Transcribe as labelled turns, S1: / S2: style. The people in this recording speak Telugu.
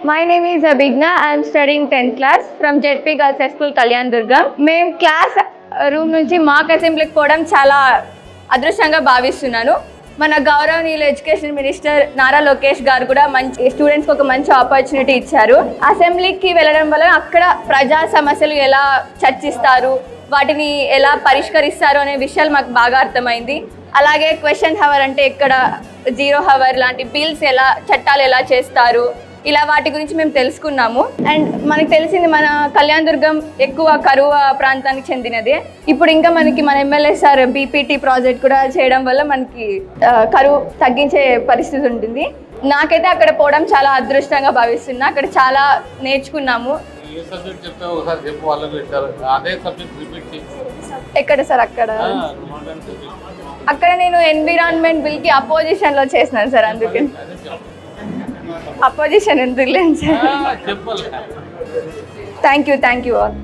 S1: My name is Abhigna. I am studying 10th class from JP Girls High School, Kalyan Durgam. మేము క్లాస్ రూమ్ నుంచి మాక్ అసెంబ్లీకి పోవడం చాలా అదృష్టంగా భావిస్తున్నాను. మన గౌరవనీయులు ఎడ్యుకేషన్ మినిస్టర్ నారా లోకేష్ గారు కూడా మంచి స్టూడెంట్స్కి ఒక మంచి ఆపర్చునిటీ ఇచ్చారు. అసెంబ్లీకి వెళ్ళడం వల్ల అక్కడ ప్రజా సమస్యలు ఎలా చర్చిస్తారు, వాటిని ఎలా పరిష్కరిస్తారు అనే విషయాలు మాకు బాగా అర్థమైంది. అలాగే క్వశ్చన్ హవర్ అంటే ఇక్కడ 0 హవర్ లాంటి బిల్స్ ఎలా చట్టాలు ఎలా చేస్తారు, ఇలా వాటి గురించి మేము తెలుసుకున్నాము. అండ్ మనకు తెలిసింది మన కళ్యాణ్ దుర్గం ఎక్కువ కరువు ప్రాంతానికి చెందినది. ఇప్పుడు ఇంకా మనకి మన ఎమ్మెల్యే సార్ బీపీటీ ప్రాజెక్ట్ కూడా చేయడం వల్ల మనకి కరువు తగ్గించే పరిస్థితి ఉంటుంది. నాకైతే అక్కడ పోవడం చాలా అదృష్టంగా భావిస్తున్నా. అక్కడ చాలా నేర్చుకున్నాము. ఎక్కడ సార్? అక్కడ నేను ఎన్విరాన్మెంట్ బిల్కి అపోజిషన్లో చేసినాను సార్. అందుకే అపోజిషన్ ఎందుకు లేదు సార్. Thank you all.